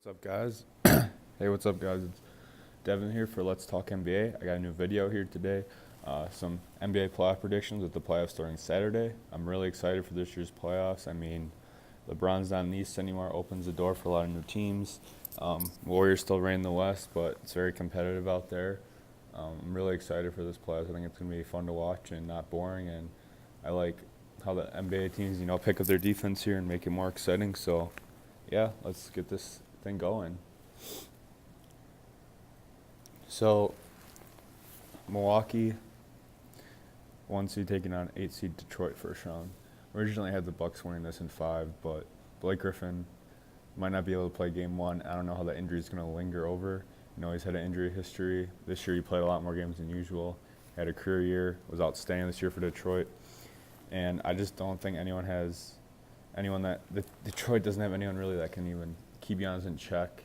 What's up, guys? Hey, what's up, guys? It's Devin here for Let's Talk NBA. I got a new video here today. Some NBA playoff predictions with the playoffs starting Saturday. I'm really excited for this year's playoffs. I mean, LeBron's not in the East anymore, opens the door for a lot of new teams. Warriors still reign in the West, but it's very competitive out there. I'm really excited for this playoffs. I think it's going to be fun to watch and not boring. And I like how the NBA teams, pick up their defense here and make it more exciting. So, yeah, let's get this thing going. So, Milwaukee, 1 seed taking on 8 seed Detroit first round. Originally had the Bucks winning this in 5, but Blake Griffin might not be able to play game 1. I don't know how that injury is going to linger over. He's had an injury history. This year he played a lot more games than usual. Had a career year, was outstanding this year for Detroit. And I just don't think Detroit doesn't have anyone really that can even keep Giannis in check.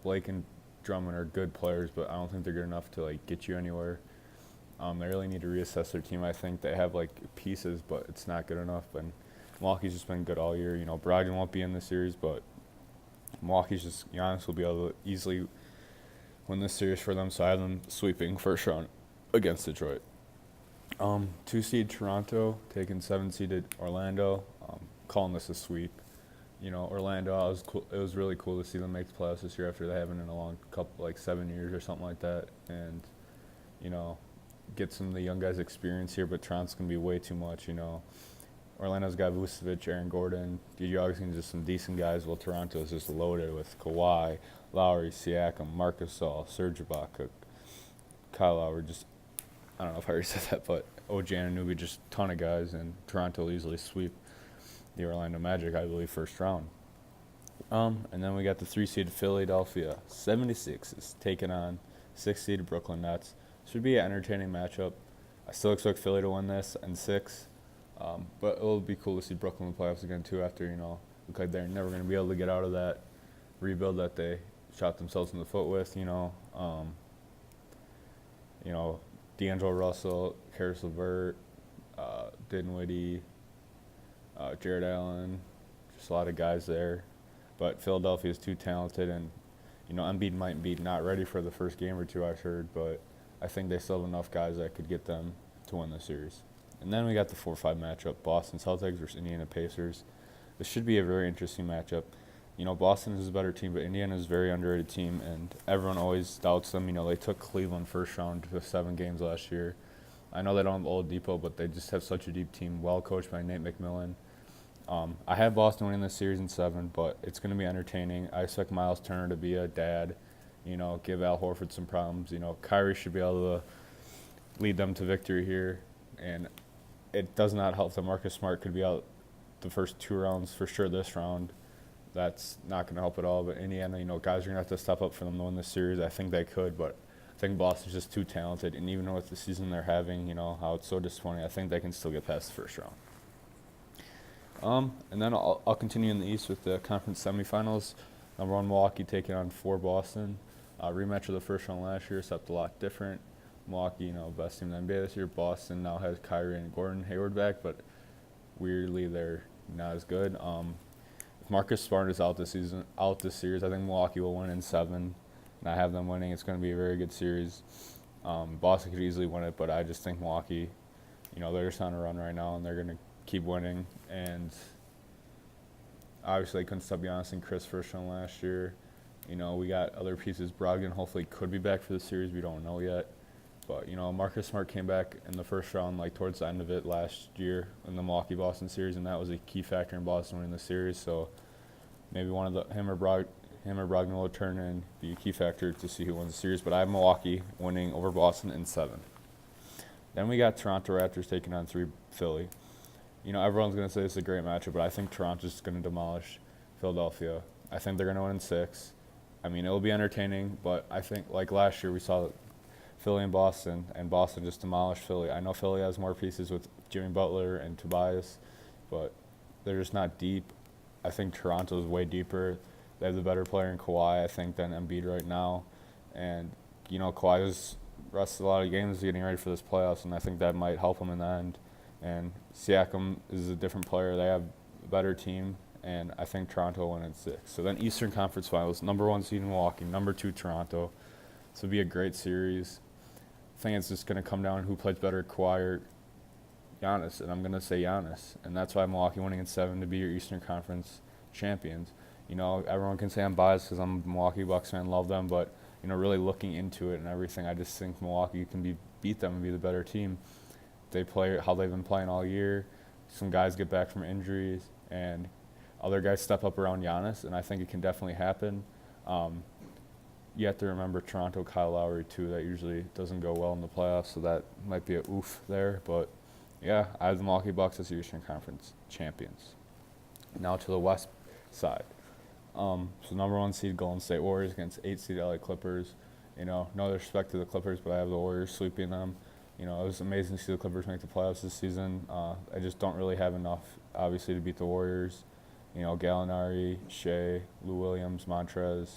Blake and Drummond are good players, but I don't think they're good enough to get you anywhere. They really need to reassess their team. I think they have pieces, but it's not good enough. And Milwaukee's just been good all year. Brogdon won't be in this series, but Giannis will be able to easily win this series for them. So I have them sweeping first round against Detroit. 2 seed Toronto taking 7 seeded Orlando. Calling this a sweep. Orlando, it was really cool to see them make the playoffs this year after they haven't in a long couple, 7 years or something like that. And, get some of the young guys' experience here, but Toronto's going to be way too much, Orlando's got Vucevic, Aaron Gordon, DJ Augustin, just some decent guys, while Toronto's just loaded with Kawhi, Lowry, Siakam, Marcus Gasol, Serge Ibaka, Kyle Lowry, I don't know if I already said that, but OG Anunoby, just a ton of guys, and Toronto will easily sweep the Orlando Magic, I believe, first round. And then we got the 3 seed Philadelphia 76ers taking on 6 seed Brooklyn Nets. Should be an entertaining matchup. I still expect Philly to win this in 6, but it'll be cool to see Brooklyn in the playoffs again too. After look like they're never going to be able to get out of that rebuild that they shot themselves in the foot with. D'Angelo Russell, Karis LeVert, Dinwiddie, Jared Allen, just a lot of guys there. But Philadelphia is too talented, and Embiid might be not ready for the first game or two, I've heard, but I think they still have enough guys that could get them to win the series. And then we got the 4-5 matchup, Boston Celtics versus Indiana Pacers. This should be a very interesting matchup. Boston is a better team, but Indiana is a very underrated team, and everyone always doubts them. They took Cleveland first round to 7 games last year. I know they don't have Oladipo, but they just have such a deep team, well coached by Nate McMillan. I have Boston winning this series in 7, but it's going to be entertaining. I expect Miles Turner to be a dad, give Al Horford some problems. Kyrie should be able to lead them to victory here, and it does not help that Marcus Smart could be out the first 2 rounds for sure this round. That's not going to help at all, but Indiana, guys are going to have to step up for them to win this series. I think they could, but I think Boston's just too talented, and even with the season they're having, how it's so disappointing, I think they can still get past the first round. And then I'll continue in the East with the conference semifinals. Number 1 Milwaukee taking on 4 Boston. Rematch of the first round last year, except a lot different. Milwaukee, best team in the NBA this year. Boston now has Kyrie and Gordon Hayward back, but weirdly they're not as good. If Marcus Smart is out this series, I think Milwaukee will win in 7. And I have them winning. It's going to be a very good series. Boston could easily win it, but I just think Milwaukee, they're just on a run right now, and they're going to keep winning. And obviously they couldn't stop Giannis and Chris first round last year. We got other pieces. Brogdon hopefully could be back for the series. We don't know yet. But, Marcus Smart came back in the first round, towards the end of it last year in the Milwaukee-Boston series, and that was a key factor in Boston winning the series. So maybe him or Brogdon will turn and be a key factor to see who wins the series. But I have Milwaukee winning over Boston in 7. Then we got Toronto Raptors taking on 3 Philly. Everyone's going to say this is a great matchup, but I think Toronto's going to demolish Philadelphia. I think they're going to win in 6. It'll be entertaining, but I think, last year, we saw Philly and Boston just demolished Philly. I know Philly has more pieces with Jimmy Butler and Tobias, but they're just not deep. I think Toronto's way deeper. They have the better player in Kawhi, I think, than Embiid right now. And, Kawhi's rested a lot of games getting ready for this playoffs, and I think that might help him in the end. And Siakam is a different player. They have a better team, and I think Toronto will win in 6. So then Eastern Conference Finals, number 1 seed Milwaukee, number 2 Toronto. So it'll be a great series. I think it's just going to come down to who plays better, Kawhi or Giannis, and I'm going to say Giannis. And that's why Milwaukee winning in 7 to be your Eastern Conference champions. You know, everyone can say I'm biased because I'm a Milwaukee Bucks fan, love them, but, you know, really looking into it and everything, I just think Milwaukee can beat them and be the better team. They play how they've been playing all year. Some guys get back from injuries, and other guys step up around Giannis, and I think it can definitely happen. You have to remember Toronto, Kyle Lowry, too. That usually doesn't go well in the playoffs, so that might be a oof there. But, yeah, I have the Milwaukee Bucks as the Eastern Conference champions. Now to the West side. So number 1 seed Golden State Warriors against 8 seed LA Clippers. You know, no respect to the Clippers, but I have the Warriors sweeping them. You know, it was amazing to see the Clippers make the playoffs this season. I just don't really have enough, obviously, to beat the Warriors. You know, Gallinari, Shea, Lou Williams, Montrez.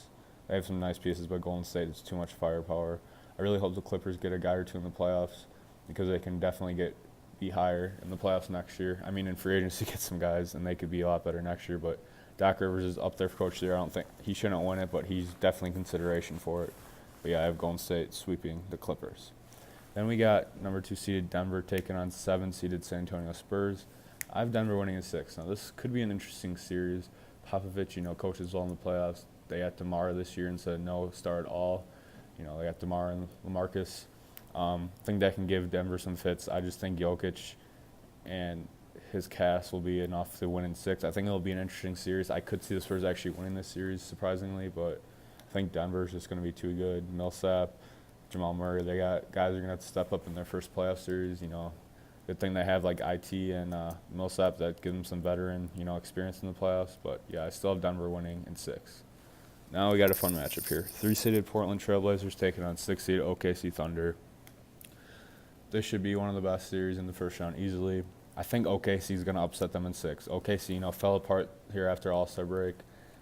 They have some nice pieces, but Golden State is too much firepower. I really hope the Clippers get a guy or two in the playoffs because they can definitely be higher in the playoffs next year. I mean, in free agency, get some guys, and they could be a lot better next year. But Doc Rivers is up there for coach of the year. I don't think he shouldn't win it, but he's definitely consideration for it. But, yeah, I have Golden State sweeping the Clippers. Then we got number 2 seeded Denver taking on 7 seeded San Antonio Spurs. I have Denver winning in 6. Now, this could be an interesting series. Popovich, you know, coaches well in the playoffs. They had DeMar this year instead of no star at all. You know, they got DeMar and LaMarcus. I think that can give Denver some fits. I just think Jokic and his cast will be enough to win in 6. I think it'll be an interesting series. I could see the Spurs actually winning this series, surprisingly, but I think Denver's just going to be too good. Millsap, Jamal Murray, they got guys who are going to have to step up in their first playoff series. You know, good thing they have like IT and Millsap that give them some veteran, you know, experience in the playoffs. But, yeah, I still have Denver winning in 6. Now we got a fun matchup here. 3-seeded Portland Trailblazers taking on 6-seeded OKC Thunder. This should be one of the best series in the first round easily. I think OKC is going to upset them in 6. OKC, you know, fell apart here after All-Star break,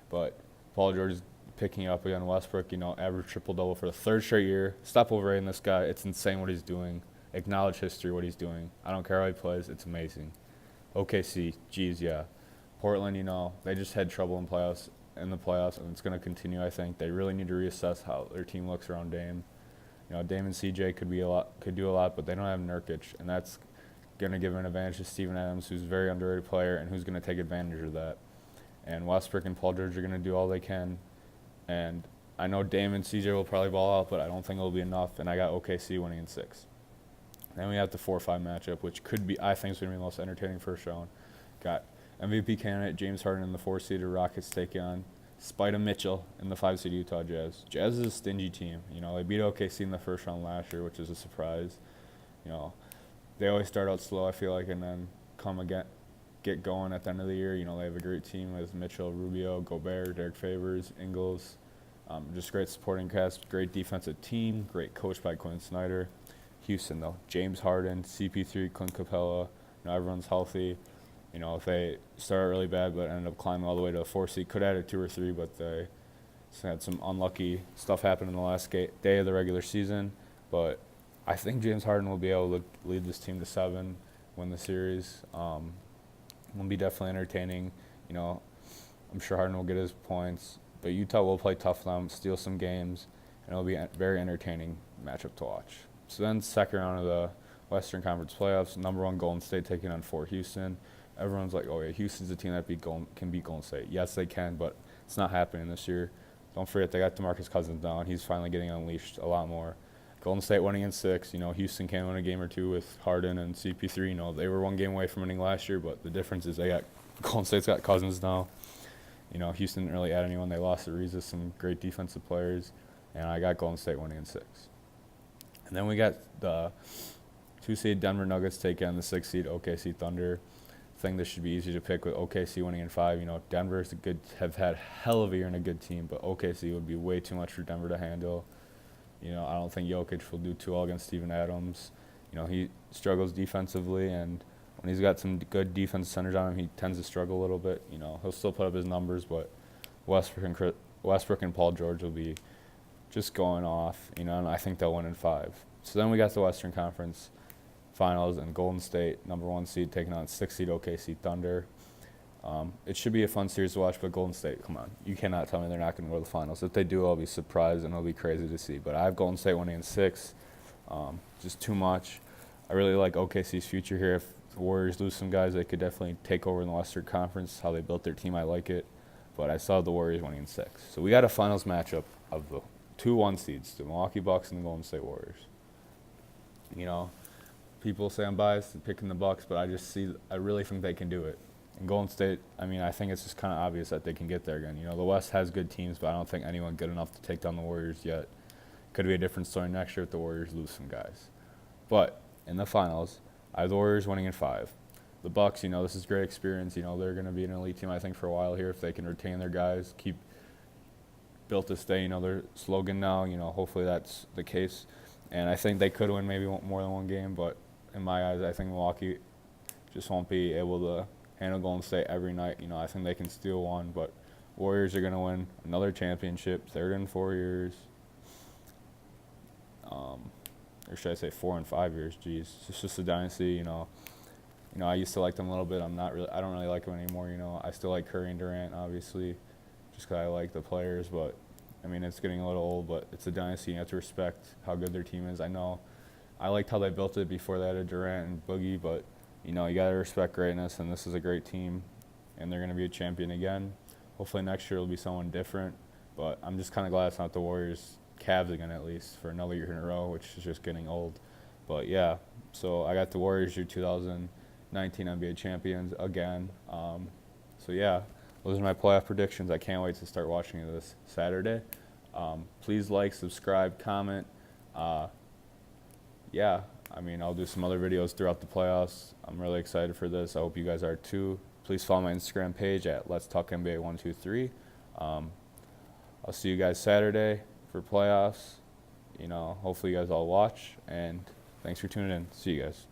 but Paul George is picking up again. Westbrook, you know, average triple-double for the 3rd straight year. Stop overrating this guy. It's insane what he's doing. Acknowledge history, what he's doing. I don't care how he plays. It's amazing. OKC, geez, yeah. Portland, you know, they just had trouble in the playoffs, and it's going to continue, I think. They really need to reassess how their team looks around Dame. You know, Dame and CJ could do a lot, but they don't have Nurkic, and that's going to give an advantage to Steven Adams, who's a very underrated player and who's going to take advantage of that. And Westbrook and Paul George are going to do all they can. And I know Dame and CJ will probably ball out, but I don't think it'll be enough, and I got OKC winning in 6. Then we have the 4-5 matchup, which could be, I think, is going to be the most entertaining first round. Got MVP candidate James Harden in the 4-seeded Rockets taking on Spida Mitchell in the 5-seed Utah Jazz. Jazz is a stingy team. You know, they beat OKC in the first round last year, which is a surprise. You know, they always start out slow, I feel like, and then get going at the end of the year. You know, they have a great team with Mitchell, Rubio, Gobert, Derek Favors, Ingles. Just great supporting cast, great defensive team, great coach by Quinn Snyder. Houston, though, James Harden, CP3, Clint Capella. You know, everyone's healthy. You know, if they start really bad but end up climbing all the way to a 4 seed, could add a 2 or 3, but they had some unlucky stuff happen in the last day of the regular season. But I think James Harden will be able to lead this team to 7, win the series. Will be definitely entertaining. You know, I'm sure Harden will get his points, but Utah will play tough for them, steal some games, and it'll be a very entertaining matchup to watch. So then, second round of the Western Conference playoffs, number 1 Golden State taking on 4 Houston. Everyone's like, oh, yeah, Houston's a team that can beat Golden State. Yes, they can, but it's not happening this year. Don't forget, they got DeMarcus Cousins now, and he's finally getting unleashed a lot more. Golden State winning in 6. You know, Houston can win a game or 2 with Harden and CP3. You know, they were 1 game away from winning last year, but the difference is Golden State's got Cousins now. You know, Houston didn't really add anyone. They lost Ariza, some great defensive players, and I got Golden State winning in 6. And then we got the 2-seed Denver Nuggets taking on the 6-seed OKC Thunder. I think this should be easy to pick with OKC winning in 5. You know, Denver's have had hell of a year and a good team, but OKC would be way too much for Denver to handle. You know, I don't think Jokic will do too well against Steven Adams. You know, he struggles defensively, and when he's got some good defensive centers on him, he tends to struggle a little bit. You know, he'll still put up his numbers, but Westbrook and Paul George will be just going off, you know, and I think they'll win in 5. So then we got the Western Conference Finals, and Golden State, number 1 seed, taking on 6-seed OKC Thunder. It should be a fun series to watch, but Golden State, come on. You cannot tell me they're not going to go to the finals. If they do, I'll be surprised, and it'll be crazy to see. But I have Golden State winning in 6. Just too much. I really like OKC's future here. If the Warriors lose some guys, they could definitely take over in the Western Conference. How they built their team, I like it. But I saw the Warriors winning in 6. So we got a finals matchup of the 2 1 seeds, the Milwaukee Bucks and the Golden State Warriors. You know, people say I'm biased in picking the Bucks, but I really think they can do it. And Golden State, I mean, I think it's just kind of obvious that they can get there again. You know, the West has good teams, but I don't think anyone good enough to take down the Warriors yet. Could be a different story next year if the Warriors lose some guys. But in the finals, I have the Warriors winning in 5. The Bucks, you know, this is great experience. You know, they're going to be an elite team, I think, for a while here if they can retain their guys, keep built to stay. You know, their slogan now, you know, hopefully that's the case. And I think they could win maybe more than one game, but in my eyes, I think Milwaukee just won't be able to handle Golden State every night. You know, I think they can steal one, but Warriors are going to win another championship, 3rd in 4 years. Or should I say 4 and 5 years? Jeez, it's just a dynasty. You know, I used to like them a little bit. I don't really like them anymore. You know, I still like Curry and Durant, obviously, just because I like the players. But I mean, it's getting a little old. But it's a dynasty. You have to respect how good their team is. I know, I liked how they built it before they had Durant and Boogie, but you know, you got to respect greatness, and this is a great team, and they're going to be a champion again. Hopefully next year it'll be someone different, but I'm just kind of glad it's not the Warriors. Cavs again, at least, for another year in a row, which is just getting old. But, yeah, so I got the Warriors, your 2019 NBA champions again. So, yeah, those are my playoff predictions. I can't wait to start watching it this Saturday. Please like, subscribe, comment. Yeah, I mean, I'll do some other videos throughout the playoffs. I'm really excited for this. I hope you guys are too. Please follow my Instagram page at Let's Talk NBA 123. I'll see you guys Saturday for playoffs. You know, hopefully you guys all watch, and thanks for tuning in. See you guys.